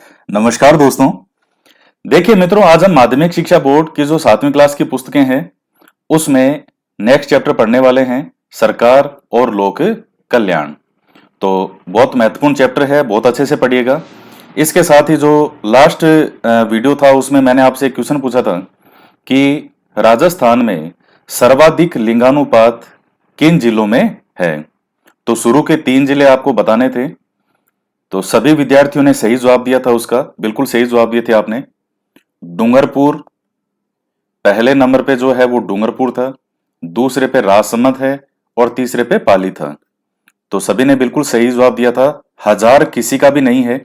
नमस्कार दोस्तों। देखिए मित्रों, आज हम माध्यमिक शिक्षा बोर्ड की जो 7वीं क्लास की पुस्तकें हैं उसमें नेक्स्ट चैप्टर पढ़ने वाले हैं, सरकार और लोक कल्याण। तो बहुत महत्वपूर्ण चैप्टर है, बहुत अच्छे से पढ़िएगा। इसके साथ ही जो लास्ट वीडियो था उसमें मैंने आपसे एक क्वेश्चन पूछा था कि राजस्थान में सर्वाधिक लिंगानुपात किन जिलों में है। तो शुरू के 3 जिले आपको बताने थे, तो सभी विद्यार्थियों ने सही जवाब दिया था। उसका बिल्कुल सही जवाब दिए थे आपने। डूंगरपुर पहले नंबर पे जो है वो डूंगरपुर था, दूसरे पे राजसमंद है और तीसरे पे पाली था। तो सभी ने बिल्कुल सही जवाब दिया था। हजार किसी का भी नहीं है।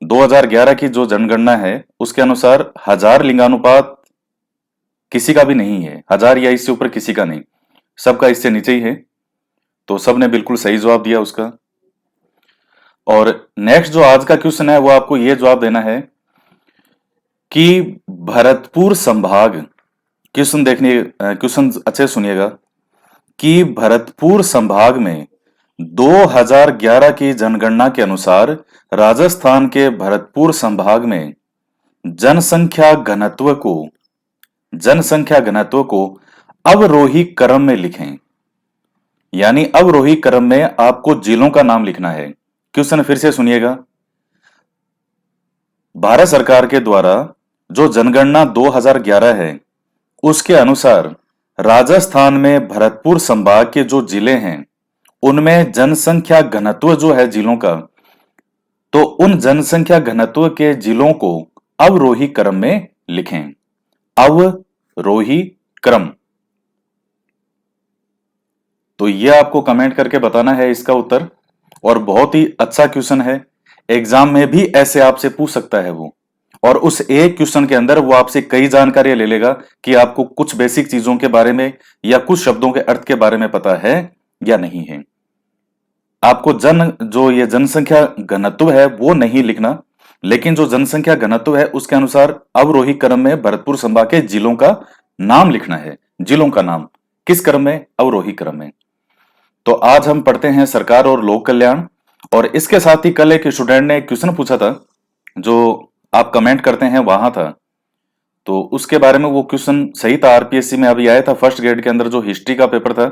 2011 की जो जनगणना है उसके अनुसार हजार लिंगानुपात किसी का भी नहीं है। हजार या इससे ऊपर किसी का नहीं, सबका इससे नीचे ही है। तो सबने बिल्कुल सही जवाब दिया उसका। और नेक्स्ट जो आज का क्वेश्चन है वो आपको ये जवाब देना है कि भरतपुर संभाग, क्वेश्चन अच्छे से सुनिएगा, कि भरतपुर संभाग में 2011 की जनगणना के अनुसार राजस्थान के भरतपुर संभाग में जनसंख्या घनत्व को अवरोही क्रम में लिखें। यानी अवरोही क्रम में आपको जिलों का नाम लिखना है। क्वेश्चन फिर से सुनिएगा। भारत सरकार के द्वारा जो जनगणना 2011 है उसके अनुसार राजस्थान में भरतपुर संभाग के जो जिले हैं उनमें जनसंख्या घनत्व जो है जिलों का, तो उन जनसंख्या घनत्व के जिलों को अवरोही क्रम में लिखें। अवरोही क्रम। तो यह आपको कमेंट करके बताना है इसका उत्तर। और बहुत ही अच्छा क्वेश्चन है, एग्जाम में भी ऐसे आपसे पूछ सकता है वो। और उस एक क्वेश्चन के अंदर वो आपसे कई जानकारियां ले लेगा कि आपको कुछ बेसिक चीजों के बारे में या कुछ शब्दों के अर्थ के बारे में पता है या नहीं है। आपको जो ये जनसंख्या घनत्व है वो नहीं लिखना, लेकिन जो जनसंख्या घनत्व है उसके अनुसार अवरोही क्रम में भरतपुर संभाग के जिलों का नाम लिखना है। जिलों का नाम किस क्रम में? अवरोही क्रम में। तो आज हम पढ़ते हैं सरकार और लोक कल्याण। और इसके साथ ही कल एक स्टूडेंट ने एक क्वेश्चन पूछा था जो आप कमेंट करते हैं वहां था, तो उसके बारे में वो क्वेश्चन सही था। आरपीएससी में अभी आया था फर्स्ट ग्रेड के अंदर, जो हिस्ट्री का पेपर था,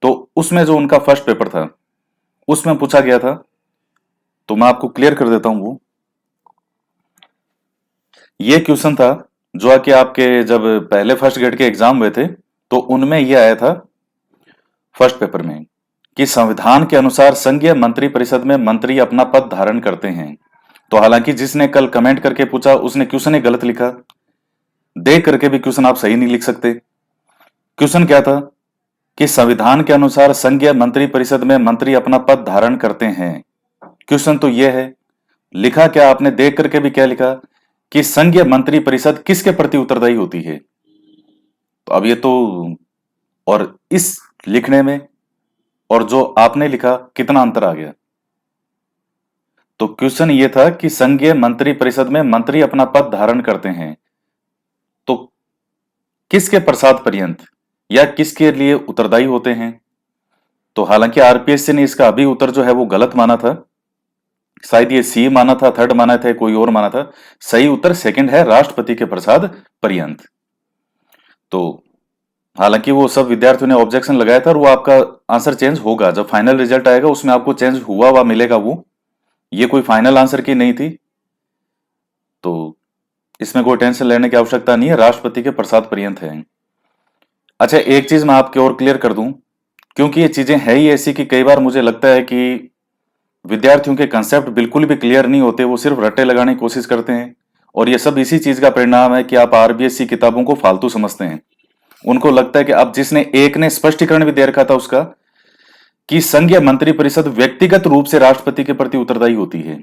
तो उसमें जो उनका फर्स्ट पेपर था उसमें पूछा गया था। तो मैं आपको क्लियर कर देता हूं। वो ये क्वेश्चन था जो कि आपके जब पहले फर्स्ट ग्रेड के एग्जाम हुए थे तो उनमें यह आया था फर्स्ट पेपर में कि संविधान के अनुसार संघीय मंत्री परिषद में मंत्री अपना पद धारण करते हैं। तो हालांकि जिसने कल कमेंट करके पूछा उसने क्वेश्चन ही गलत लिखा, देख करके भी क्वेश्चन आप सही नहीं लिख सकते। क्वेश्चन क्या था कि संविधान के अनुसार संघीय मंत्री परिषद में मंत्री अपना पद धारण करते हैं। क्वेश्चन तो यह है, लिखा क्या आपने? देख करके भी क्या लिखा कि संघीय मंत्री परिषद किसके प्रति उत्तरदायी होती है। तो अब ये तो, और इस लिखने में और जो आपने लिखा कितना अंतर आ गया। तो क्वेश्चन ये था कि संघीय मंत्री परिषद में मंत्री अपना पद धारण करते हैं, तो किसके प्रसाद पर्यंत या किसके लिए उत्तरदायी होते हैं। तो हालांकि आरपीएससी ने इसका अभी उत्तर जो है वो गलत माना था, शायद ये सी माना था, थर्ड माना था, कोई और माना था। सही उत्तर सेकंड है, राष्ट्रपति के प्रसाद पर्यंत। तो हालांकि वो सब विद्यार्थियों ने ऑब्जेक्शन लगाया था और वो आपका आंसर चेंज होगा जब फाइनल रिजल्ट आएगा, उसमें आपको चेंज हुआ हुआ मिलेगा वो। ये कोई फाइनल आंसर की नहीं थी, तो इसमें कोई टेंशन लेने की आवश्यकता नहीं है, राष्ट्रपति के प्रसाद पर्यंत है। अच्छा, एक चीज मैं आपके और क्लियर कर दूं, क्योंकि ये चीजें है ही ऐसी कि कई बार मुझे लगता है कि विद्यार्थियों के कंसेप्ट बिल्कुल भी क्लियर नहीं होते, वो सिर्फ रट्टे लगाने की कोशिश करते हैं। और ये सब इसी चीज का परिणाम है कि आप आरबीएससी किताबों को फालतू समझते हैं। उनको लगता है कि अब जिसने एक ने स्पष्टीकरण भी दे रखा था उसका कि संघीय मंत्री परिषद व्यक्तिगत रूप से राष्ट्रपति के प्रति उत्तरदायी होती है,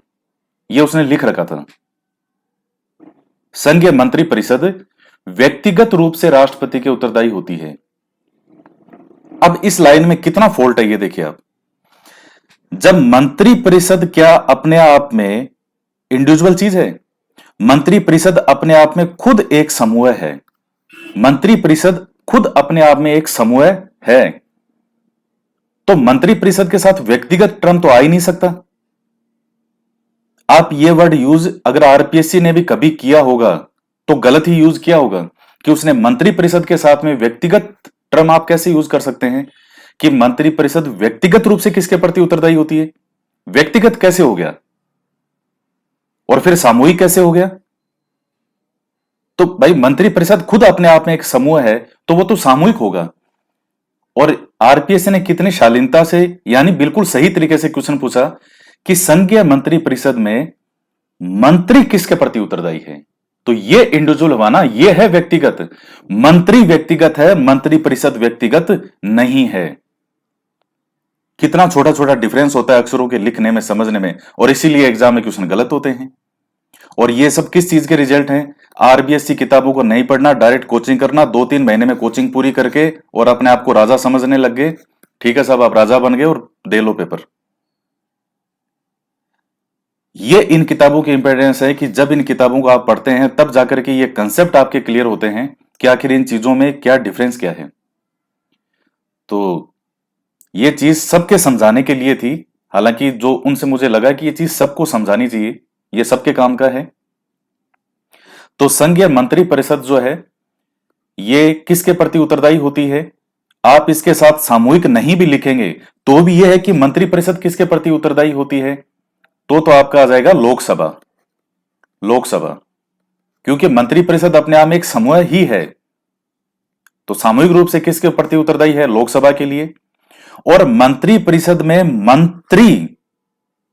ये उसने लिख रखा था। संघीय मंत्री परिषद व्यक्तिगत रूप से राष्ट्रपति के उत्तरदायी होती है। अब इस लाइन में कितना फॉल्ट है ये देखिए आप। जब मंत्री परिषद क्या अपने आप में इंडिविजुअल चीज है? मंत्री परिषद अपने आप में खुद एक समूह है। मंत्री परिषद खुद अपने आप में एक समूह है, तो मंत्री परिषद के साथ व्यक्तिगत टर्म तो आ ही नहीं सकता। आप ये वर्ड यूज अगर आरपीएससी ने भी कभी किया होगा तो गलत ही यूज किया होगा कि उसने मंत्री परिषद के साथ में व्यक्तिगत टर्म आप कैसे यूज कर सकते हैं कि मंत्री परिषद व्यक्तिगत रूप से किसके प्रति उत्तरदायी होती है? व्यक्तिगत कैसे हो गया और फिर सामूहिक कैसे हो गया? तो भाई मंत्री परिषद खुद अपने आप में एक समूह है तो वो तो सामूहिक होगा। और आरपीएससी ने कितनी शालीनता से यानी बिल्कुल सही तरीके से क्वेश्चन पूछा कि संघीय मंत्री परिषद में मंत्री किसके प्रति उत्तरदायी है? तो ये इंडिविजुअल हुआ ना, ये है व्यक्तिगत। मंत्री व्यक्तिगत है, मंत्री परिषद व्यक्तिगत नहीं है। कितना छोटा छोटा डिफरेंस होता है अक्षरों के लिखने में, समझने में, और इसीलिए एग्जाम में क्वेश्चन गलत होते हैं। और ये सब किस चीज के रिजल्ट हैं? आरबीएससी किताबों को नहीं पढ़ना, डायरेक्ट कोचिंग करना, 2-3 महीने में कोचिंग पूरी करके और अपने आप को राजा समझने लग गए। ठीक है साहब, आप राजा बन गए और दे लो पेपर। ये इन किताबों की इंपॉर्टेंस है कि जब इन किताबों को आप पढ़ते हैं तब जाकर के ये कंसेप्ट आपके क्लियर होते हैं कि आखिर इन चीजों में क्या डिफरेंस क्या है। तो ये चीज सबके समझाने के लिए थी, हालांकि जो उनसे मुझे लगा कि ये चीज सबको समझानी चाहिए, ये सबके काम का है। तो संघीय मंत्री परिषद जो है ये किसके प्रति उत्तरदायी होती है? आप इसके साथ सामूहिक नहीं भी लिखेंगे तो भी यह है कि मंत्री परिषद किसके प्रति उत्तरदायी होती है, तो आपका आ जाएगा लोकसभा। लोकसभा, क्योंकि मंत्री परिषद अपने आप में एक समूह ही है, तो सामूहिक रूप से किसके प्रति उत्तरदायी है? लोकसभा के लिए। और मंत्री परिषद में मंत्री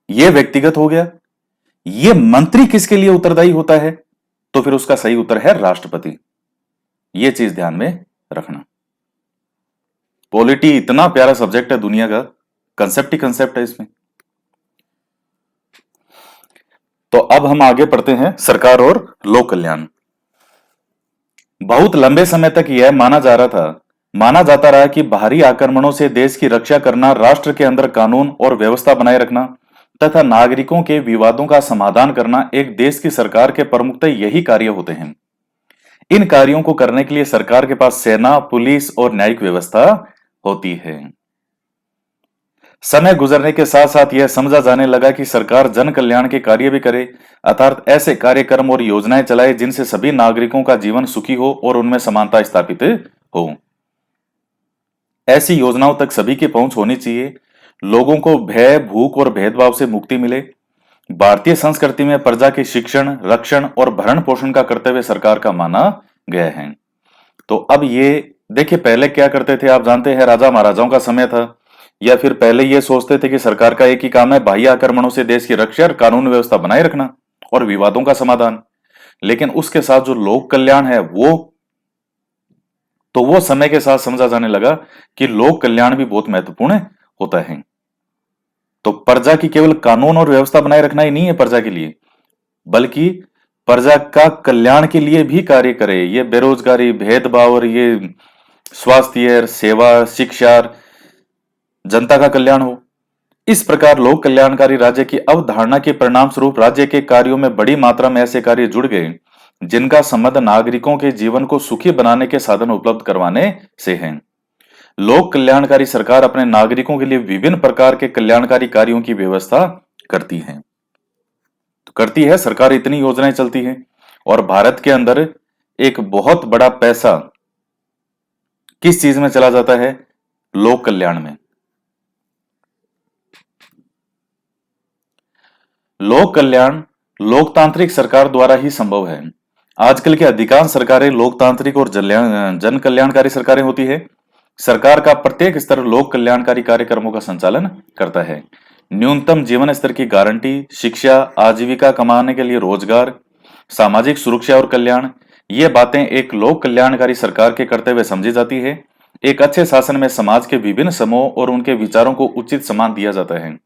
यह व्यक्तिगत हो गया, यह मंत्री किसके लिए उत्तरदायी होता है? तो फिर उसका सही उत्तर है राष्ट्रपति। यह चीज ध्यान में रखना। पॉलिटी इतना प्यारा सब्जेक्ट है, दुनिया का कंसेप्ट ही कंसेप्ट है इसमें। तो अब हम आगे पढ़ते हैं सरकार और लोक कल्याण। बहुत लंबे समय तक यह माना जाता रहा कि बाहरी आक्रमणों से देश की रक्षा करना, राष्ट्र के अंदर कानून और व्यवस्था बनाए रखना तथा नागरिकों के विवादों का समाधान करना एक देश की सरकार के प्रमुखतः यही कार्य होते हैं। इन कार्यों को करने के लिए सरकार के पास सेना, पुलिस और न्यायिक व्यवस्था होती है। समय गुजरने के साथ साथ यह समझा जाने लगा कि सरकार जन कल्याण के कार्य भी करे, अर्थात ऐसे कार्यक्रम और योजनाएं चलाए जिनसे सभी नागरिकों का जीवन सुखी हो और उनमें समानता स्थापित हो। ऐसी योजनाओं तक सभी की पहुंच होनी चाहिए, लोगों को भय, भूख और भेदभाव से मुक्ति मिले। भारतीय संस्कृति में प्रजा के शिक्षण, रक्षण और भरण पोषण का कर्तव्य सरकार का माना गया है। तो अब ये देखिए, पहले क्या करते थे आप जानते हैं, राजा महाराजाओं का समय था, या फिर पहले ये सोचते थे कि सरकार का एक ही काम है बाह्य आक्रमणों से देश की रक्षा और कानून व्यवस्था बनाए रखना और विवादों का समाधान। लेकिन उसके साथ जो लोक कल्याण है वो समय के साथ समझा जाने लगा कि लोक कल्याण भी बहुत महत्वपूर्ण होता है। तो प्रजा की केवल कानून और व्यवस्था बनाए रखना ही नहीं है प्रजा के लिए, बल्कि प्रजा का कल्याण के लिए भी कार्य करे। ये बेरोजगारी, भेदभाव और ये स्वास्थ्य, सेवा, शिक्षा, जनता का कल्याण हो। इस प्रकार लोक कल्याणकारी राज्य की अवधारणा के परिणाम स्वरूप राज्य के कार्यों में बड़ी मात्रा में ऐसे कार्य जुड़ गए जिनका संबंध नागरिकों के जीवन को सुखी बनाने के साधन उपलब्ध करवाने से है। लोक कल्याणकारी सरकार अपने नागरिकों के लिए विभिन्न प्रकार के कल्याणकारी कार्यों की व्यवस्था करती है। तो करती है सरकार, इतनी योजनाएं चलती हैं। और भारत के अंदर एक बहुत बड़ा पैसा किस चीज में चला जाता है? लोक कल्याण में। लोक कल्याण लोकतांत्रिक सरकार द्वारा ही संभव है। आजकल की अधिकांश सरकारें लोकतांत्रिक और जन कल्याणकारी सरकारें होती है। सरकार का प्रत्येक स्तर लोक कल्याणकारी कार्यक्रमों का संचालन करता है। न्यूनतम जीवन स्तर की गारंटी, शिक्षा, आजीविका कमाने के लिए रोजगार, सामाजिक सुरक्षा और कल्याण, ये बातें एक लोक कल्याणकारी सरकार के कर्तव्य समझी जाती है। एक अच्छे शासन में समाज के विभिन्न समूह और उनके विचारों को उचित सम्मान दिया जाता है।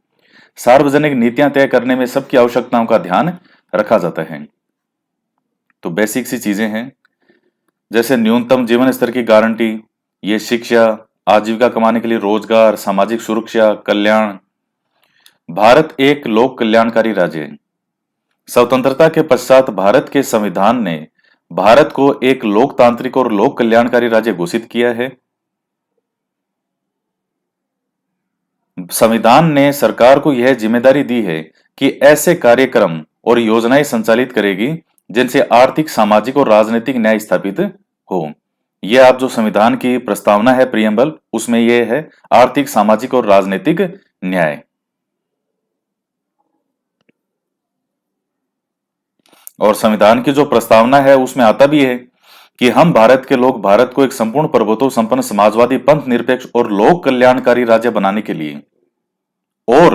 सार्वजनिक नीतियां तय करने में सबकी आवश्यकताओं का ध्यान रखा जाता है। तो बेसिक सी चीजें हैं, जैसे न्यूनतम जीवन स्तर की गारंटी, ये शिक्षा, आजीविका कमाने के लिए रोजगार, सामाजिक सुरक्षा, कल्याण। भारत एक लोक कल्याणकारी राज्य है। स्वतंत्रता के पश्चात भारत के संविधान ने भारत को एक लोकतांत्रिक और लोक कल्याणकारी राज्य घोषित किया है। संविधान ने सरकार को यह जिम्मेदारी दी है कि ऐसे कार्यक्रम और योजनाएं संचालित करेगी जिनसे आर्थिक, सामाजिक और राजनीतिक न्याय स्थापित हो। यह आप जो संविधान की प्रस्तावना है प्रियम्बल, उसमें यह है आर्थिक, सामाजिक और राजनीतिक न्याय। और संविधान की जो प्रस्तावना है उसमें आता भी है कि हम भारत के लोग भारत को एक संपूर्ण प्रभुत्व संपन्न समाजवादी, पंथ निरपेक्ष और लोक कल्याणकारी राज्य बनाने के लिए और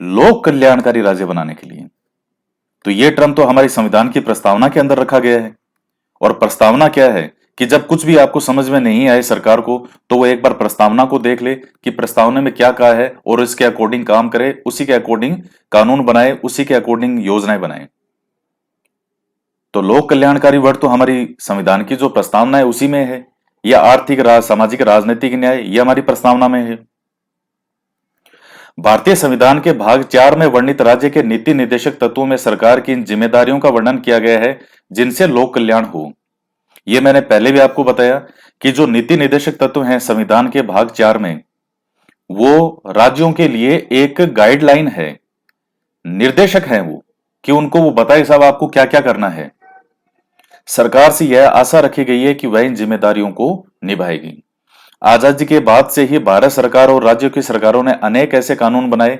लोक कल्याणकारी राज्य बनाने के लिए, तो ये टर्म तो हमारी संविधान की प्रस्तावना के अंदर रखा गया है। और प्रस्तावना क्या है कि जब कुछ भी आपको समझ में नहीं आए सरकार को, तो वो एक बार प्रस्तावना को देख ले कि प्रस्तावना में क्या कहा है और इसके अकॉर्डिंग काम करे, उसी के अकॉर्डिंग कानून बनाए, उसी के अकॉर्डिंग योजनाएं बनाए। तो लोक कल्याणकारी वर्ड तो हमारी संविधान की जो प्रस्तावना है उसी में है, या आर्थिक, सामाजिक, राजनीतिक न्याय, यह हमारी प्रस्तावना में है। भारतीय संविधान के भाग 4 में वर्णित राज्य के नीति निर्देशक तत्वों में सरकार की इन जिम्मेदारियों का वर्णन किया गया है जिनसे लोक कल्याण हो। यह मैंने पहले भी आपको बताया कि जो नीति निर्देशक तत्व हैं संविधान के भाग 4 में, वो राज्यों के लिए एक गाइडलाइन है, निर्देशक है वो, कि उनको वो बताए साहब आपको क्या क्या करना है। सरकार से यह आशा रखी गई है कि वह इन जिम्मेदारियों को निभाएगी। आजादी के बाद से ही भारत सरकार और राज्यों की सरकारों ने अनेक ऐसे कानून बनाए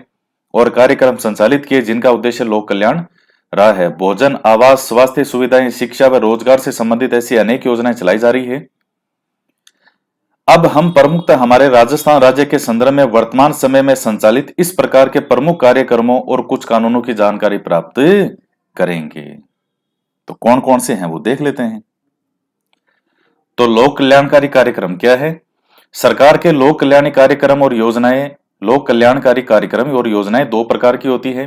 और कार्यक्रम संचालित किए जिनका उद्देश्य लोक कल्याण रहा है। भोजन, आवास, स्वास्थ्य सुविधाएं, शिक्षा व रोजगार से संबंधित ऐसी अनेक योजनाएं चलाई जा रही है। अब हम प्रमुखतः हमारे राजस्थान राज्य के संदर्भ में वर्तमान समय में संचालित इस प्रकार के प्रमुख कार्यक्रमों और कुछ कानूनों की जानकारी प्राप्त करेंगे। तो कौन कौन से हैं वो देख लेते हैं। तो लोक कल्याणकारी कार्यक्रम क्या है? सरकार के लोक कल्याणी कार्यक्रम और योजनाएं, लोक कल्याणकारी कार्यक्रम और योजनाएं दो प्रकार की होती है।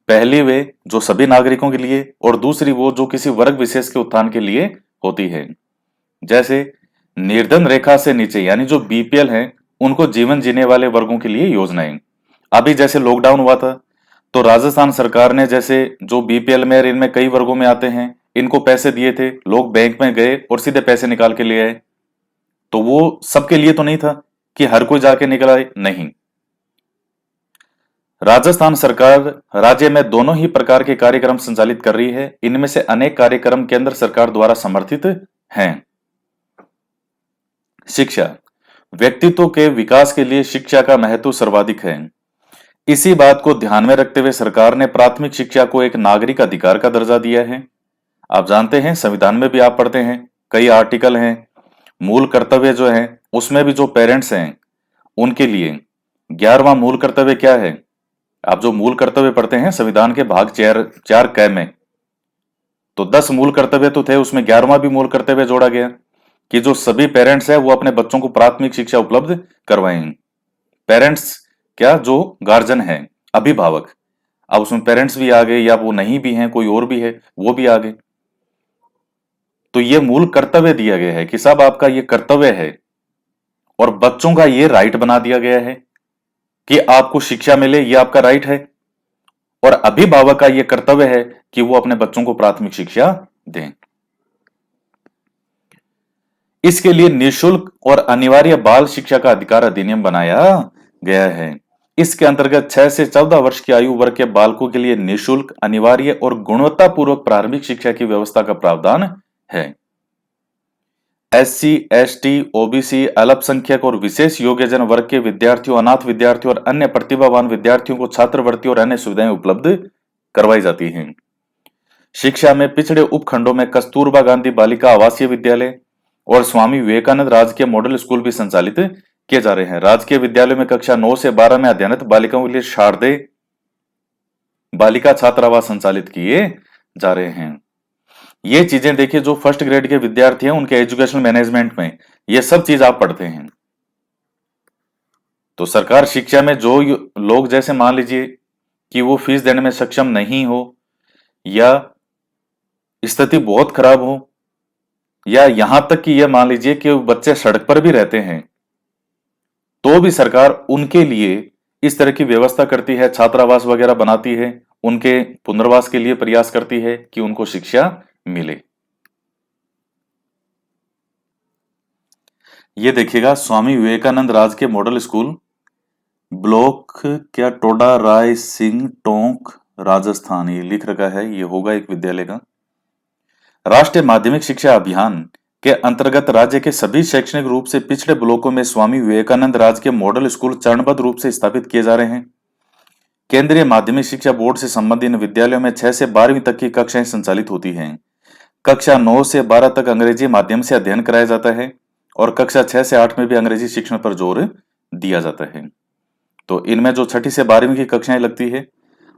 पहली वे जो सभी नागरिकों के लिए, और दूसरी वो जो किसी वर्ग विशेष के उत्थान के लिए होती है। जैसे निर्धन रेखा से नीचे यानी जो बीपीएल हैं, उनको जीवन जीने वाले वर्गों के लिए योजनाएं। अभी जैसे लॉकडाउन हुआ था तो राजस्थान सरकार ने जैसे जो बीपीएल में, इनमें कई वर्गों में आते हैं, इनको पैसे दिए थे। लोग बैंक में गए और सीधे पैसे निकाल के ले आए। तो वो सबके लिए तो नहीं था कि हर कोई जाके निकलाए, नहीं। राजस्थान सरकार राज्य में दोनों ही प्रकार के कार्यक्रम संचालित कर रही है। इनमें से अनेक कार्यक्रम केंद्र सरकार द्वारा समर्थित हैं। शिक्षा, व्यक्तित्व के विकास के लिए शिक्षा का महत्व सर्वाधिक है। इसी बात को ध्यान में रखते हुए सरकार ने प्राथमिक शिक्षा को एक नागरिक अधिकार का दर्जा दिया है। आप जानते हैं संविधान में भी आप पढ़ते हैं, कई आर्टिकल हैं। मूल कर्तव्य जो है उसमें भी जो पेरेंट्स हैं उनके लिए 11वां मूल कर्तव्य क्या है? आप जो मूल कर्तव्य पढ़ते हैं संविधान के भाग 4 क में, तो 10 मूल कर्तव्य तो थे, उसमें 11वां भी मूल कर्तव्य जोड़ा गया कि जो सभी पेरेंट्स हैं वो अपने बच्चों को प्राथमिक शिक्षा उपलब्ध करवाएं। पेरेंट्स क्या, जो गार्जियन है, अभिभावक। अब उसमें पेरेंट्स भी आ गए, या वो नहीं भी हैं, कोई और भी है, वो भी आ गए। तो ये मूल कर्तव्य दिया गया है कि साहब आपका ये कर्तव्य है, और बच्चों का ये राइट बना दिया गया है कि आपको शिक्षा मिले, ये आपका राइट है। और अभिभावक का ये कर्तव्य है कि वो अपने बच्चों को प्राथमिक शिक्षा दें। इसके लिए निःशुल्क और अनिवार्य बाल शिक्षा का अधिकार अधिनियम बनाया गया है। इसके अंतर्गत 6 से 14 वर्ष की आयु वर्ग के बालकों के लिए निःशुल्क, अनिवार्य और गुणवत्तापूर्वक प्रारंभिक शिक्षा की व्यवस्था का प्रावधान है। एससी, एसटी, ओबीसी, अल्पसंख्यक और विशेष योग्यजन वर्ग के विद्यार्थियों, अनाथ विद्यार्थियों और अन्य प्रतिभावान विद्यार्थियों को छात्रवृत्ति और अन्य सुविधाएं उपलब्ध करवाई जाती हैं। शिक्षा में पिछड़े उपखंडों में कस्तूरबा गांधी बालिका आवासीय विद्यालय और स्वामी विवेकानंद राजकीय मॉडल स्कूल भी संचालित किए जा रहे हैं। राजकीय विद्यालय में कक्षा 9 से 12 में अध्ययनरत बालिकाओं के लिए शारदे बालिका छात्रावास संचालित किए जा रहे हैं। ये चीजें देखिए, जो फर्स्ट ग्रेड के विद्यार्थी हैं उनके एजुकेशनल मैनेजमेंट में ये सब चीज आप पढ़ते हैं। तो सरकार शिक्षा में जो लोग, जैसे मान लीजिए कि वो फीस देने में सक्षम नहीं हो, या स्थिति बहुत खराब हो, या यहां तक कि यह मान लीजिए कि बच्चे सड़क पर भी रहते हैं, तो भी सरकार उनके लिए इस तरह की व्यवस्था करती है, छात्रावास वगैरह बनाती है, उनके पुनर्वास के लिए प्रयास करती है कि उनको शिक्षा मिले। ये देखिएगा, स्वामी विवेकानंद राजकीय मॉडल स्कूल ब्लॉक क्या टोडा राय सिंह टोंक राजस्थान, ये लिख रखा है, ये होगा एक विद्यालय का। राष्ट्रीय माध्यमिक शिक्षा अभियान के अंतर्गत राज्य के सभी शैक्षणिक रूप से पिछड़े ब्लॉकों में स्वामी विवेकानंद राजकीय मॉडल स्कूल चरणबद्ध रूप से स्थापित किए जा रहे हैं। केंद्रीय माध्यमिक शिक्षा बोर्ड से संबंधित इन विद्यालयों में 6 से 12वीं तक की कक्षाएं संचालित होती हैं। कक्षा 9 से 12 तक अंग्रेजी माध्यम से अध्ययन कराया जाता है और कक्षा 6 से 8 में भी अंग्रेजी शिक्षण पर जोर दिया जाता है। तो इनमें जो 6ठी से 12वीं की कक्षाएं लगती है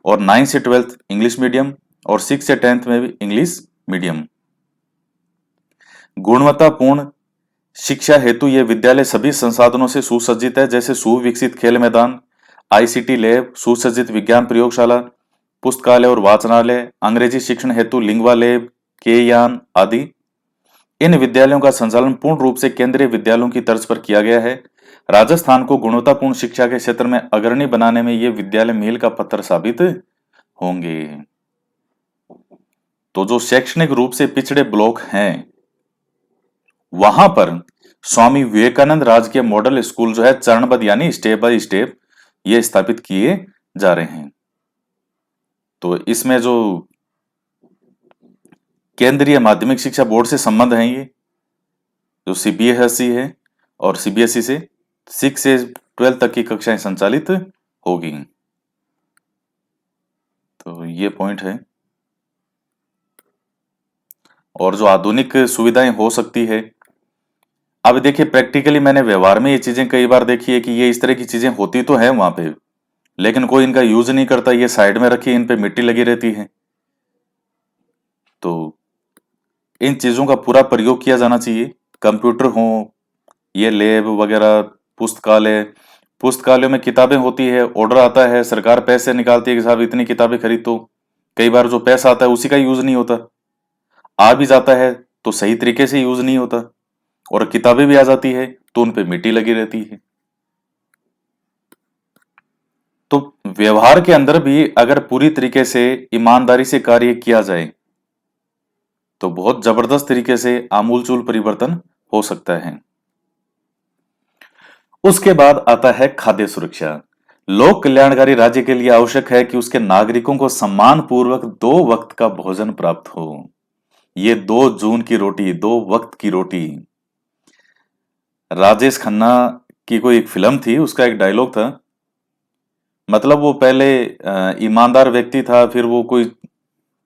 और 9 से 12th इंग्लिश मीडियम और 6 से 10th में भी इंग्लिश मीडियम। गुणवत्तापूर्ण शिक्षा हेतु ये विद्यालय सभी संसाधनों से सुसज्जित है, जैसे सुविकसित खेल मैदान, आईसीटी लैब, सुसज्जित विज्ञान प्रयोगशाला, पुस्तकालय और वाचनालय, अंग्रेजी शिक्षण हेतु लिंगवा लैब, केयान आदि। इन विद्यालयों का संचालन पूर्ण रूप से केंद्रीय विद्यालयों की तर्ज पर किया गया है। राजस्थान को गुणवत्तापूर्ण शिक्षा के क्षेत्र में अग्रणी बनाने में ये विद्यालय मील का पत्थर साबित होंगे। तो जो शैक्षणिक रूप से पिछड़े ब्लॉक हैं, वहां पर स्वामी विवेकानंद राजकीय मॉडल स्कूल जो है चरणबद्ध यानी स्टेप बाय स्टेप ये स्थापित किए जा रहे हैं। तो इसमें जो केंद्रीय माध्यमिक शिक्षा बोर्ड से संबंध है, ये जो सीबीएसई है और सीबीएसई से 6 से 12 तक की कक्षाएं संचालित होगी। तो ये पॉइंट है। और जो आधुनिक सुविधाएं हो सकती है, अब देखिए प्रैक्टिकली मैंने व्यवहार में ये चीजें कई बार देखी है कि ये इस तरह की चीजें होती तो है वहां पे, लेकिन कोई इनका यूज नहीं करता, ये साइड में रखी, इन पे मिट्टी लगी रहती है। तो इन चीजों का पूरा प्रयोग किया जाना चाहिए। कंप्यूटर हो, ये लैब वगैरह, पुस्तकालय, पुस्तकालयों में किताबें होती है, ऑर्डर आता है, सरकार पैसे निकालती है कि साहब इतनी किताबें खरीद, तो कई बार जो पैसा आता है उसी का यूज नहीं होता, आ भी जाता है तो सही तरीके से यूज नहीं होता, और किताबें भी आ जाती है तो उन पे मिट्टी लगी रहती है। तो व्यवहार के अंदर भी अगर पूरी तरीके से ईमानदारी से कार्य किया जाए तो बहुत जबरदस्त तरीके से आमूलचूल परिवर्तन हो सकता है। उसके बाद आता है खाद्य सुरक्षा। लोक कल्याणकारी राज्य के लिए आवश्यक है कि उसके नागरिकों को सम्मान पूर्वक 2 वक्त का भोजन प्राप्त हो। ये 2 जून की रोटी, 2 वक्त की रोटी। राजेश खन्ना की कोई एक फिल्म थी, उसका एक डायलॉग था, मतलब वो पहले ईमानदार व्यक्ति था, फिर वो कोई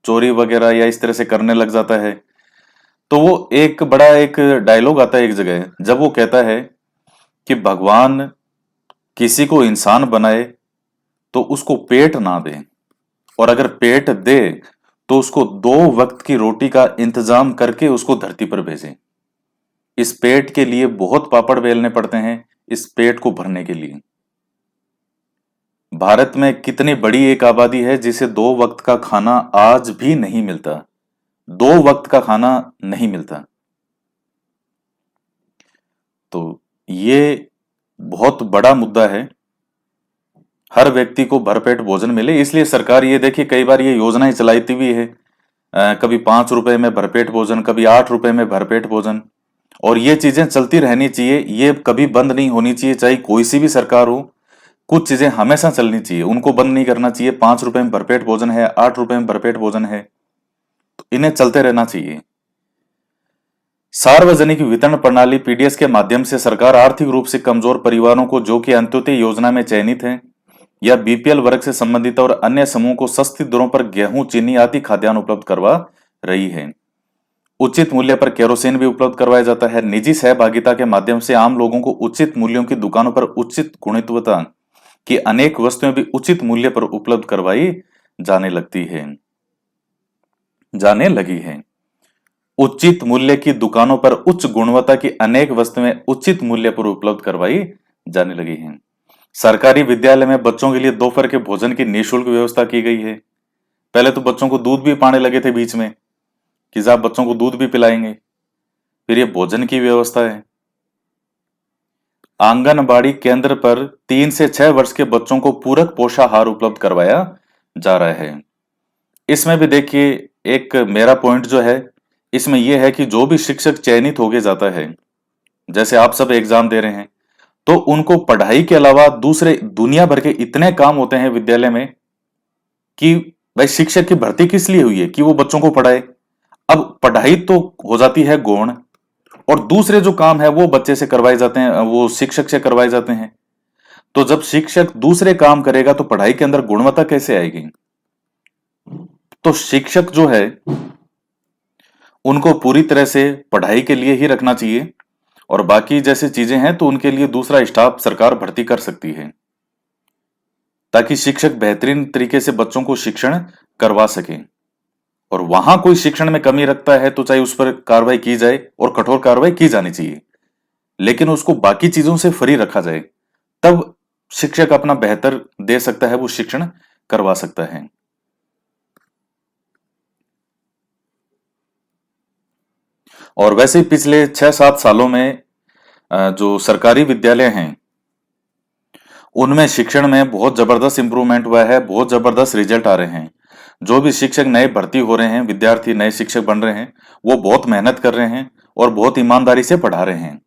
चोरी वगैरह या इस तरह से करने लग जाता है। तो वो एक बड़ा एक डायलॉग आता है एक जगह, जब वो कहता है कि भगवान किसी को इंसान बनाए तो उसको पेट ना दे, और अगर पेट दे तो उसको 2 वक्त की रोटी का इंतजाम करके उसको धरती पर भेजे। इस पेट के लिए बहुत पापड़ बेलने पड़ते हैं, इस पेट को भरने के लिए। भारत में कितनी बड़ी एक आबादी है जिसे 2 वक्त का खाना आज भी नहीं मिलता, 2 वक्त का खाना नहीं मिलता। तो ये बहुत बड़ा मुद्दा है, हर व्यक्ति को भरपेट भोजन मिले, इसलिए सरकार ये देखिए कई बार ये योजनाएं चलाती हुई है, कभी 5 रुपए में भरपेट भोजन, कभी 8 रुपए में भरपेट भोजन, और ये चीजें चलती रहनी चाहिए, ये कभी बंद नहीं होनी चाहिए, चाहे कोई सी भी सरकार हो। कुछ चीजें हमेशा चलनी चाहिए, उनको बंद नहीं करना चाहिए। 5 रुपए में भरपेट भोजन है, 8 रुपए में भरपेट भोजन है, तो इन्हें चलते रहना चाहिए। सार्वजनिक वितरण प्रणाली पीडीएस के माध्यम से सरकार आर्थिक रूप से कमजोर परिवारों को, जो कि अंत्योदय योजना में चयनित हैं या बीपीएल वर्ग से संबंधित और अन्य समूह को सस्ती दरों पर गेहूं, चीनी आदि खाद्यान्न उपलब्ध करवा रही है। उचित मूल्य पर केरोसिन भी उपलब्ध करवाया जाता है। निजी सहभागिता के माध्यम से आम लोगों को उचित मूल्यों की दुकानों पर उचित गुणवत्ता की अनेक वस्तुएं भी उचित मूल्य पर उपलब्ध करवाई जाने लगी है। उचित मूल्य की दुकानों पर उच्च गुणवत्ता की अनेक वस्तुएं उचित मूल्य पर उपलब्ध करवाई जाने लगी हैं। सरकारी विद्यालय में बच्चों के लिए दोपहर के भोजन की निःशुल्क व्यवस्था की गई है। पहले तो बच्चों को दूध भी पाने लगे थे बीच में कि साहब बच्चों को दूध भी पिलाएंगे, फिर ये भोजन की व्यवस्था है। आंगनबाड़ी केंद्र पर 3 से 6 वर्ष के बच्चों को पूरक पोषाहार उपलब्ध करवाया जा रहा है। इसमें भी देखिए एक मेरा पॉइंट जो है इसमें यह है कि जो भी शिक्षक चयनित होके जाता है, जैसे आप सब एग्जाम दे रहे हैं, तो उनको पढ़ाई के अलावा दूसरे दुनिया भर के इतने काम होते हैं विद्यालय में कि भाई शिक्षक की भर्ती किस लिए हुई है कि वो बच्चों को पढ़ाए। अब पढ़ाई तो हो जाती है गौण, और दूसरे जो काम है वो बच्चे से करवाए जाते हैं, वो शिक्षक से करवाए जाते हैं। तो जब शिक्षक दूसरे काम करेगा तो पढ़ाई के अंदर गुणवत्ता कैसे आएगी। तो शिक्षक जो है उनको पूरी तरह से पढ़ाई के लिए ही रखना चाहिए, और बाकी जैसे चीजें हैं तो उनके लिए दूसरा स्टाफ सरकार भर्ती कर सकती है, ताकि शिक्षक बेहतरीन तरीके से बच्चों को शिक्षण करवा सके। और वहां कोई शिक्षण में कमी रखता है तो चाहे उस पर कार्रवाई की जाए, और कठोर कार्रवाई की जानी चाहिए, लेकिन उसको बाकी चीजों से फ्री रखा जाए, तब शिक्षक अपना बेहतर दे सकता है, वो शिक्षण करवा सकता है। और वैसे ही पिछले 6-7 सालों में जो सरकारी विद्यालय हैं उनमें शिक्षण में बहुत जबरदस्त इंप्रूवमेंट हुआ है, बहुत जबरदस्त रिजल्ट आ रहे हैं। जो भी शिक्षक नए भर्ती हो रहे हैं, विद्यार्थी नए शिक्षक बन रहे हैं, वो बहुत मेहनत कर रहे हैं और बहुत ईमानदारी से पढ़ा रहे हैं।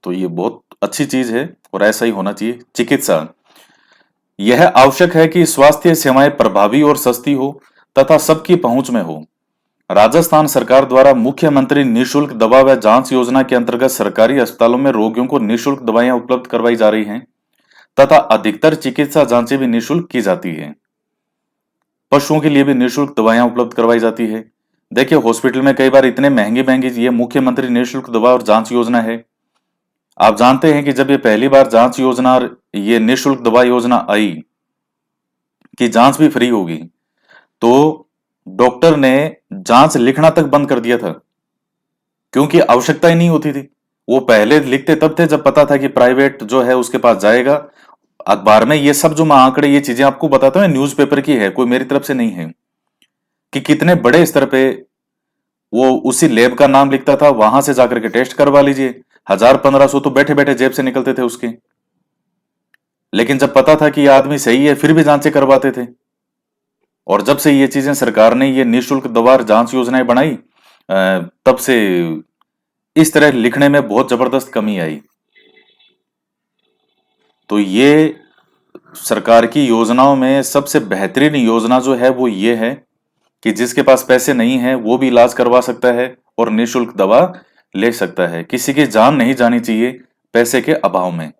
तो ये बहुत अच्छी चीज है और ऐसा ही होना चाहिए। चिकित्सा, यह आवश्यक है कि स्वास्थ्य सेवाएं प्रभावी और सस्ती हो तथा सबकी पहुंच में हो। राजस्थान सरकार द्वारा मुख्यमंत्री निःशुल्क दवा व जांच योजना के अंतर्गत सरकारी अस्पतालों में रोगियों को निःशुल्क दवाइयां उपलब्ध करवाई जा रही हैं तथा अधिकतर चिकित्सा जांचें भी निःशुल्क की जाती है। पशुओं के लिए भी निःशुल्क दवाइयां उपलब्ध करवाई जाती है। देखिए हॉस्पिटल में कई बार इतने महंगी महंगी ये मुख्यमंत्री निःशुल्क दवा और जांच योजना है। आप जानते हैं कि जब ये पहली बार जांच योजना और ये निःशुल्क दवा योजना आई कि जांच भी फ्री होगी, तो डॉक्टर ने जांच लिखना तक बंद कर दिया था, क्योंकि आवश्यकता ही नहीं होती थी। वो पहले लिखते तब थे जब पता था कि प्राइवेट जो है उसके पास जाएगा। अखबार में ये सब जो मैं आंकड़े ये चीजें आपको बताता हूँ न्यूज़पेपर की है, कोई मेरी तरफ से नहीं है, कि कितने बड़े स्तर पे वो उसी लैब का नाम लिखता था, वहां से जाकर के टेस्ट करवा लीजिए। 1000-1500 तो बैठे बैठे जेब से निकलते थे उसके। लेकिन जब पता था कि ये आदमी सही है फिर भी जांचें करवाते थे। और जब से ये चीजें सरकार ने ये निःशुल्क दवा और जांच योजनाएं बनाई, तब से इस तरह लिखने में बहुत जबरदस्त कमी आई। तो ये सरकार की योजनाओं में सबसे बेहतरीन योजना जो है वो ये है कि जिसके पास पैसे नहीं है वो भी इलाज करवा सकता है और निःशुल्क दवा ले सकता है। किसी की जान नहीं जानी चाहिए पैसे के अभाव में।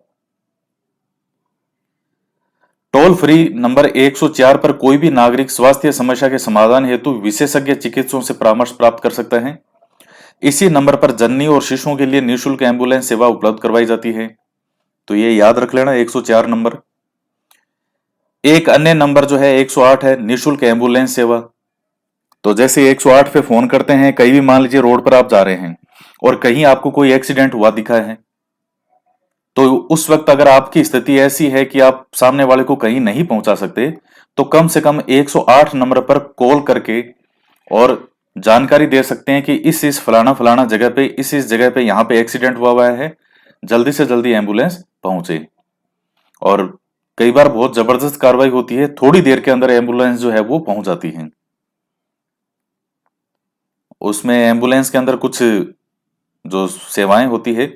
टोल फ्री नंबर 104 पर कोई भी नागरिक स्वास्थ्य समस्या के समाधान हेतु विशेषज्ञ चिकित्सकों से परामर्श प्राप्त कर सकता है। इसी नंबर पर जननी और शिशुओं के लिए निःशुल्क एम्बुलेंस सेवा उपलब्ध करवाई जाती है। तो ये याद रख लेना 104 नंबर। एक अन्य नंबर जो है 108 है, निःशुल्क एम्बुलेंस सेवा। तो जैसे 108 पे फोन करते हैं, कहीं भी मान लीजिए रोड पर आप जा रहे हैं और कहीं आपको कोई एक्सीडेंट हुआ दिखा है, तो उस वक्त अगर आपकी स्थिति ऐसी है कि आप सामने वाले को कहीं नहीं पहुंचा सकते, तो कम से कम 108 नंबर पर कॉल करके और जानकारी दे सकते हैं कि इस फलाना फलाना जगह पे इस जगह पे यहाँ पे एक्सीडेंट हुआ है, जल्दी से जल्दी एम्बुलेंस पहुंचे। और कई बार बहुत जबरदस्त कार्रवाई होती है, थोड़ी देर के अंदर एम्बुलेंस जो है वो पहुंच जाती है। उसमें एम्बुलेंस के अंदर कुछ जो सेवाएं होती है,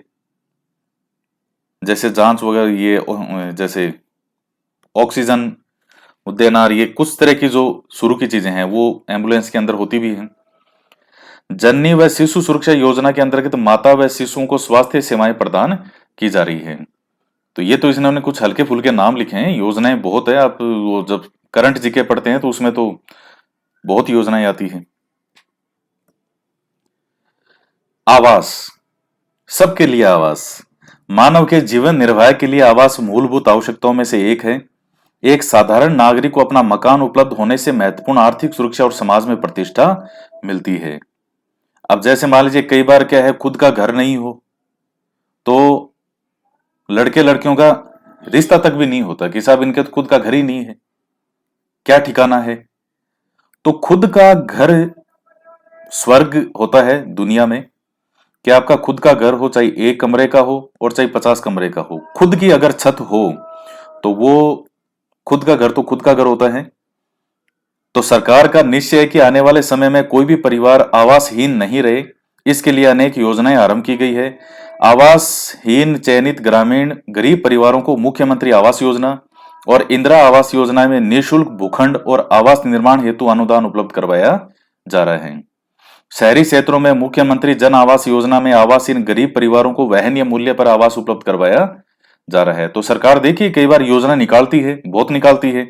जैसे जांच वगैरह, ये जैसे ऑक्सीजन देना, ये कुछ तरह की जो शुरू की चीजें हैं वो एम्बुलेंस के अंदर होती भी हैं। जननी व शिशु सुरक्षा योजना के अंतर्गत माता व शिशुओं को स्वास्थ्य सेवाएं प्रदान की जा रही है। तो ये तो इन्होंने कुछ हल्के फुल्के नाम लिखे हैं, योजनाएं बहुत है। आप वो जब करंट जीके पढ़ते हैं तो उसमें तो बहुत योजनाएं आती हैं। आवास, सबके लिए आवास। मानव के जीवन निर्वाह के लिए आवास मूलभूत आवश्यकताओं में से एक है। एक साधारण नागरिक को अपना मकान उपलब्ध होने से महत्वपूर्ण आर्थिक सुरक्षा और समाज में प्रतिष्ठा मिलती है। अब जैसे मान लीजिए कई बार क्या है, खुद का घर नहीं हो तो लड़के लड़कियों का रिश्ता तक भी नहीं होता कि साहब इनके तो खुद का घर ही नहीं है, क्या ठिकाना है। तो खुद का घर स्वर्ग होता है दुनिया में, कि आपका खुद का घर हो, चाहे 1 कमरे का हो और चाहे 50 कमरे का हो, खुद की अगर छत हो तो वो खुद का घर तो खुद का घर होता है। तो सरकार का निश्चय है कि आने वाले समय में कोई भी परिवार आवासहीन नहीं रहे, इसके लिए अनेक योजनाएं आरंभ की गई है। आवासहीन चयनित ग्रामीण गरीब परिवारों को मुख्यमंत्री आवास योजना और इंदिरा आवास योजना में निःशुल्क भूखंड और आवास निर्माण हेतु अनुदान उपलब्ध करवाया जा रहा है। शहरी क्षेत्रों में मुख्यमंत्री जन आवास योजना में आवासहीन गरीब परिवारों को वहनीय मूल्य पर आवास उपलब्ध करवाया जा रहा है। तो सरकार देखिए कई बार योजना निकालती है, बहुत निकालती है,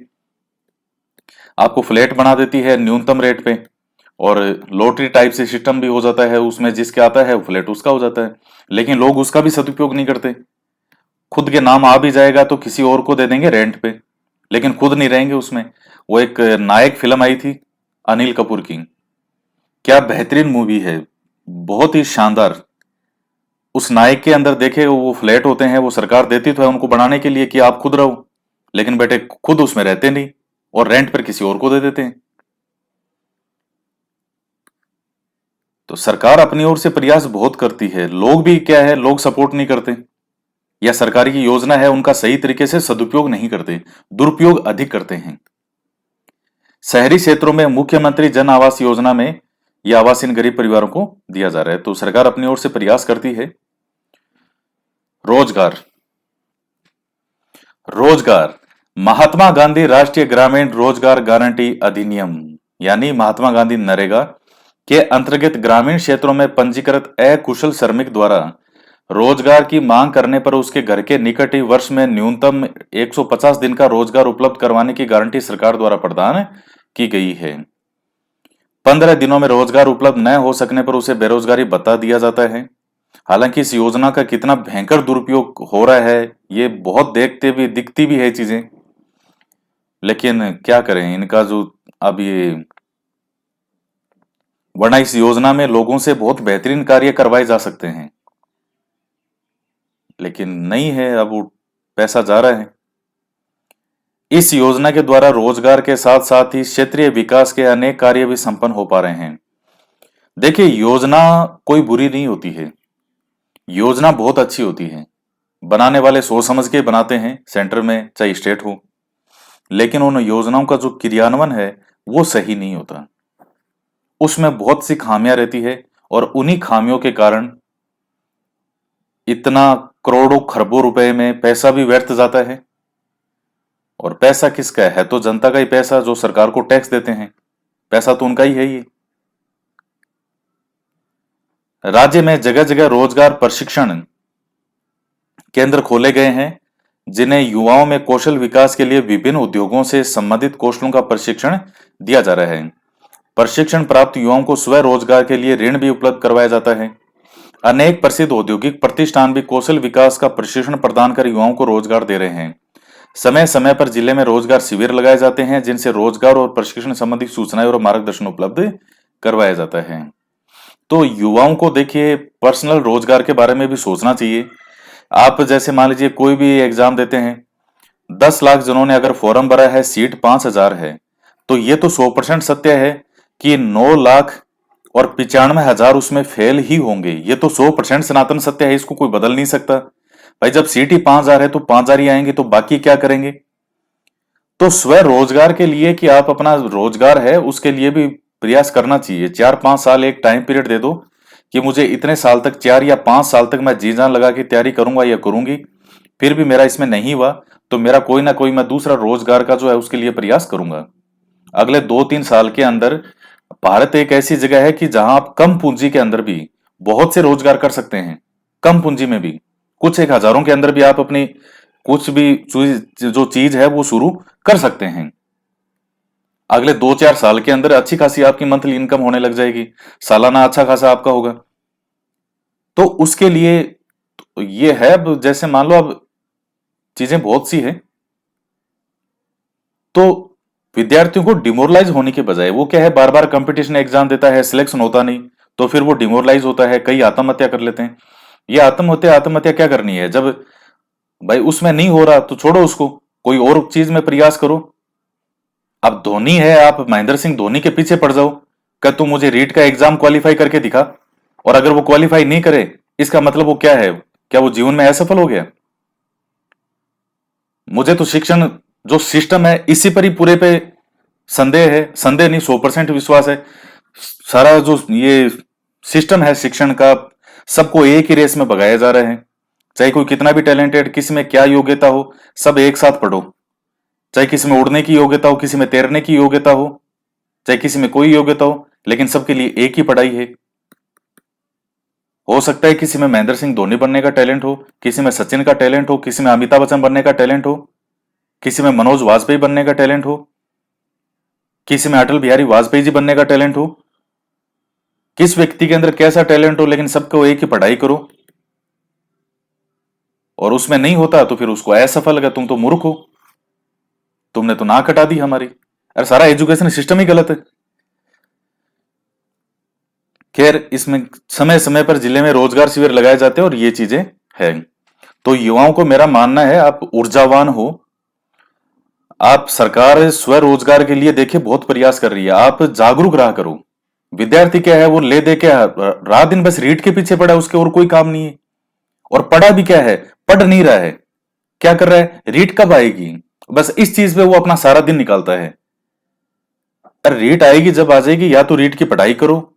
आपको फ्लैट बना देती है न्यूनतम रेट पे, और लॉटरी टाइप से सिस्टम भी हो जाता है, उसमें जिसके आता है वो फ्लैट उसका हो जाता है, लेकिन लोग उसका भी सदुपयोग नहीं करते। खुद के नाम आ भी जाएगा तो किसी और को दे देंगे रेंट पे, लेकिन खुद नहीं रहेंगे उसमें। वो एक नायक फिल्म आई थी अनिल कपूर की, क्या बेहतरीन मूवी है, बहुत ही शानदार। उस नायक के अंदर देखे वो फ्लैट होते हैं, वो सरकार देती तो है उनको बनाने के लिए कि आप खुद रहो, लेकिन बेटे खुद उसमें रहते नहीं और रेंट पर किसी और को दे देते हैं। तो सरकार अपनी ओर से प्रयास बहुत करती है, लोग भी क्या है, लोग सपोर्ट नहीं करते, या सरकारी की योजना है उनका सही तरीके से सदुपयोग नहीं करते, दुरुपयोग अधिक करते हैं। शहरी क्षेत्रों में मुख्यमंत्री जन आवास योजना में यह आवासीन गरीब परिवारों को दिया जा रहा है, तो सरकार अपनी ओर से प्रयास करती है। रोजगार, रोजगार महात्मा गांधी राष्ट्रीय ग्रामीण रोजगार गारंटी अधिनियम यानी महात्मा गांधी नरेगा के अंतर्गत ग्रामीण क्षेत्रों में पंजीकृत अकुशल श्रमिक द्वारा रोजगार की मांग करने पर उसके घर के निकट ही वर्ष में न्यूनतम 150 दिन का रोजगार उपलब्ध करवाने की गारंटी सरकार द्वारा प्रदान की गई है। 15 दिनों में रोजगार उपलब्ध न हो सकने पर उसे बेरोजगारी भत्ता दिया जाता है। हालांकि इस योजना का कितना भयंकर दुरुपयोग हो रहा है ये बहुत दिखती भी है चीजें, लेकिन क्या करें इनका जो अब ये, वरना इस योजना में लोगों से बहुत बेहतरीन कार्य करवाए जा सकते हैं, लेकिन नहीं है, अब वो पैसा जा रहा है। इस योजना के द्वारा रोजगार के साथ साथ ही क्षेत्रीय विकास के अनेक कार्य भी संपन्न हो पा रहे हैं। देखिए योजना कोई बुरी नहीं होती है, योजना बहुत अच्छी होती है, बनाने वाले सोच समझ के बनाते हैं, सेंटर में चाहे स्टेट हो, लेकिन उन योजनाओं का जो क्रियान्वयन है वो सही नहीं होता, उसमें बहुत सी खामियां रहती है, और उन्हीं खामियों के कारण इतना करोड़ों खरबों रुपए में पैसा भी व्यर्थ जाता है। और पैसा किसका है तो जनता का ही पैसा, जो सरकार को टैक्स देते हैं, पैसा तो उनका ही है। ये राज्य में जगह जगह रोजगार प्रशिक्षण केंद्र खोले गए हैं, जिन्हें युवाओं में कौशल विकास के लिए विभिन्न उद्योगों से संबंधित कौशलों का प्रशिक्षण दिया जा रहा है। प्रशिक्षण प्राप्त युवाओं को स्वरोजगार के लिए ऋण भी उपलब्ध करवाया जाता है। अनेक प्रसिद्ध औद्योगिक प्रतिष्ठान भी कौशल विकास का प्रशिक्षण प्रदान कर युवाओं को रोजगार दे रहे हैं। समय समय पर जिले में रोजगार शिविर लगाए जाते हैं, जिनसे रोजगार और प्रशिक्षण संबंधी सूचनाएं और मार्गदर्शन उपलब्ध करवाया जाता है। तो युवाओं को देखिए पर्सनल रोजगार के बारे में भी सोचना चाहिए। आप जैसे मान लीजिए कोई भी एग्जाम देते हैं, 10 लाख जिन्होंने अगर फॉर्म भरा है, सीट 5,000 है, तो ये तो 100% सत्य है कि 9 लाख और 95,000 उसमें फेल ही होंगे। ये तो 100% सनातन सत्य है, इसको कोई बदल नहीं सकता। भाई जब सीट ही 5,000 है तो 5,000 ही आएंगे, तो बाकी क्या करेंगे। तो स्वरोजगार के लिए कि आप अपना रोजगार है उसके लिए भी प्रयास करना चाहिए। 4-5 साल एक टाइम पीरियड दे दो कि मुझे इतने साल तक, 4 या 5 साल तक मैं जी जान लगा के तैयारी करूंगा या करूंगी, फिर भी मेरा इसमें नहीं हुआ तो मेरा कोई ना कोई मैं दूसरा रोजगार का जो है उसके लिए प्रयास करूंगा। अगले 2-3 साल के अंदर भारत एक ऐसी जगह है कि जहां आप कम पूंजी के अंदर भी बहुत से रोजगार कर सकते हैं। कम पूंजी में भी कुछ एक हजारों के अंदर भी आप अपनी कुछ भी जो चीज है वो शुरू कर सकते हैं। अगले 2-4 साल के अंदर अच्छी खासी आपकी मंथली इनकम होने लग जाएगी, सालाना अच्छा खासा आपका होगा। तो उसके लिए ये है, अब जैसे मान लो अब चीजें बहुत सी है, तो विद्यार्थियों को डिमोरलाइज होने के बजाय वो क्या है, बार बार कंपटीशन एग्जाम देता है, सिलेक्शन होता नहीं, तो फिर वो डिमोरलाइज होता है, कई आत्महत्या कर लेते हैं। ये आत्महत्या क्या करनी है, जब भाई उसमें नहीं हो रहा तो छोड़ो उसको, कोई और चीज में प्रयास करो। अब धोनी है, आप महेंद्र सिंह धोनी के पीछे पड़ जाओ, क्या तू मुझे रीट का एग्जाम क्वालिफाई करके दिखा, और अगर वो क्वालिफाई नहीं करे इसका मतलब वो क्या है, क्या वो जीवन में असफल हो गया। मुझे तो शिक्षण जो सिस्टम है इसी पर ही पूरे पे संदेह है, संदेह नहीं 100% विश्वास है। सारा जो ये सिस्टम है शिक्षण का, सबको एक ही रेस में भगाया जा रहा है। चाहे कोई कितना भी टैलेंटेड, किसी में क्या योग्यता हो, सब एक साथ पढ़ो। चाहे किसी में उड़ने की योग्यता हो, किसी में तैरने की योग्यता हो, चाहे किसी में कोई योग्यता हो, लेकिन सबके लिए एक ही पढ़ाई है। हो सकता है किसी में महेंद्र सिंह धोनी बनने का टैलेंट हो, किसी में सचिन का टैलेंट हो, किसी में अमिताभ बच्चन बनने का टैलेंट हो, किसी में मनोज वाजपेयी बनने का टैलेंट हो, किसी में अटल बिहारी वाजपेयी जी बनने का टैलेंट हो। किस व्यक्ति के अंदर कैसा टैलेंट हो, लेकिन सबको एक ही पढ़ाई करो। और उसमें नहीं होता तो फिर उसको असफल लगा, तुम तो मूर्ख हो, तुमने तो नाक कटा दी हमारी। अरे सारा एजुकेशन सिस्टम ही गलत है। खैर, इसमें समय समय पर जिले में रोजगार शिविर लगाए जाते हैं और ये चीजें हैं। तो युवाओं को मेरा मानना है, आप ऊर्जावान हो, आप सरकार स्वरोजगार के लिए देखिए बहुत प्रयास कर रही है, आप जागरूक रहा करो। विद्यार्थी क्या है, वो ले दे के रात दिन बस रीट के पीछे पड़ा है, उसके और कोई काम नहीं है। और पढ़ा भी क्या है, पढ़ नहीं रहा है, क्या कर रहा है, रीट कब आएगी, बस इस चीज पे वो अपना सारा दिन निकालता है। अरे रीट आएगी जब आ जाएगी, या तो रीट की पढ़ाई करो,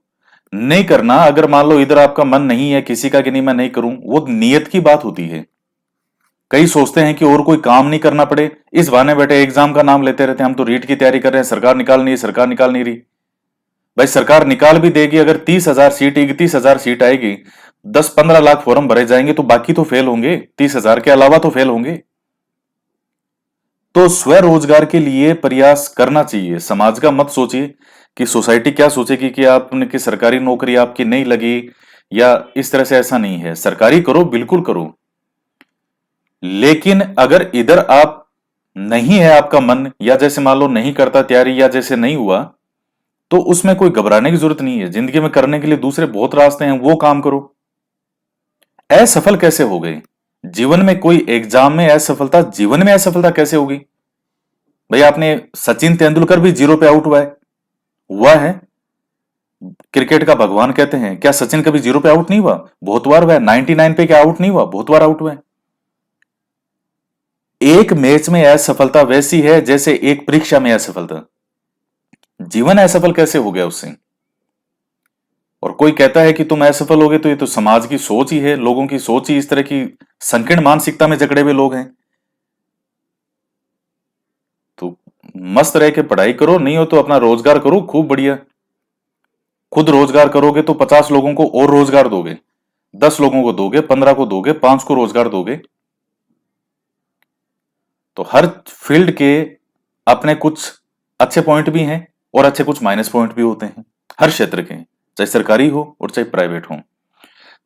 नहीं करना, अगर मान लो इधर आपका मन नहीं है किसी का कि नहीं मैं नहीं करूं, वो नियत की बात होती है। कई सोचते हैं कि और कोई काम नहीं करना पड़े, इस बहाने बैठे एग्जाम का नाम लेते रहते हैं, हम तो रीट की तैयारी कर रहे हैं, सरकार निकाल नहीं, सरकार निकाल नहीं रही। भाई सरकार निकाल भी देगी, अगर 30,000 सीट, 31,000 सीट आएगी, 10-15 लाख फॉर्म भरे जाएंगे, तो बाकी तो फेल होंगे, 30,000 के अलावा तो फेल होंगे। तो स्वरोजगार के लिए प्रयास करना चाहिए। समाज का मत सोचिए कि सोसाइटी क्या सोचेगी कि आपने की सरकारी नौकरी आपकी नहीं लगी या इस तरह से, ऐसा नहीं है। सरकारी करो, बिल्कुल करो, लेकिन अगर इधर आप नहीं है आपका मन, या जैसे मान लो नहीं करता तैयारी, या जैसे नहीं हुआ, तो उसमें कोई घबराने की जरूरत नहीं है। जिंदगी में करने के लिए दूसरे बहुत रास्ते हैं, वो काम करो। असफल कैसे हो गए जीवन में, कोई एग्जाम में असफलता, जीवन में असफलता कैसे होगी? भाई आपने, सचिन तेंदुलकर भी 0 पे आउट हुआ है, क्रिकेट का भगवान कहते हैं, क्या सचिन कभी 0 पे आउट नहीं हुआ? बहुत बार हुआ है। 99 पे क्या आउट नहीं हुआ? बहुत बार आउट हुआ है। एक मैच में असफलता वैसी है जैसे एक परीक्षा में असफलता। जीवन असफल कैसे हो गया उससे? और कोई कहता है कि तुम असफल हो गए, तो ये तो समाज की सोच ही है, लोगों की सोच ही इस तरह की संकीर्ण मानसिकता में जकड़े हुए लोग हैं। तो मस्त रह के पढ़ाई करो, नहीं हो तो अपना रोजगार करो खूब बढ़िया। खुद रोजगार करोगे तो 50 लोगों को और रोजगार दोगे, 10 लोगों को दोगे, 15 को दोगे, 5 को रोजगार दोगे। तो हर फील्ड के अपने कुछ अच्छे पॉइंट भी हैं और अच्छे कुछ माइनस पॉइंट भी होते हैं, हर क्षेत्र के, चाहे सरकारी हो और चाहे प्राइवेट हो।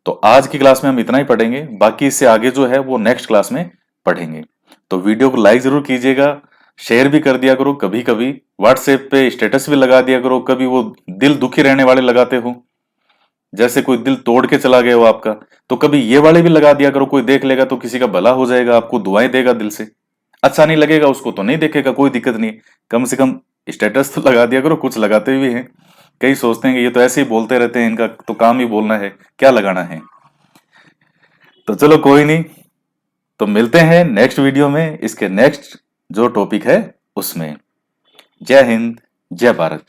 तो आज की क्लास में हम इतना ही पढ़ेंगे, बाकी इससे आगे जो है वो नेक्स्ट क्लास में पढ़ेंगे। तो वीडियो को लाइक जरूर कीजिएगा, शेयर भी कर दिया करो, कभी कभी व्हाट्सएप पे स्टेटस भी लगा दिया करो। कभी वो दिल दुखी रहने वाले लगाते हो, जैसे कोई दिल तोड़ के चला गया हो आपका, तो कभी ये वाले भी लगा दिया करो। कोई देख लेगा तो किसी का भला हो जाएगा, आपको दुआएं देगा दिल से। अच्छा नहीं लगेगा उसको तो नहीं देखेगा, कोई दिक्कत नहीं, कम से कम स्टेटस तो लगा दिया करो। कुछ लगाते भी हैं, कई सोचते हैं कि ये तो ऐसे ही बोलते रहते हैं, इनका तो काम ही बोलना है, क्या लगाना है। तो चलो कोई नहीं, तो मिलते हैं नेक्स्ट वीडियो में, इसके नेक्स्ट जो टॉपिक है उसमें। जय हिंद, जय भारत।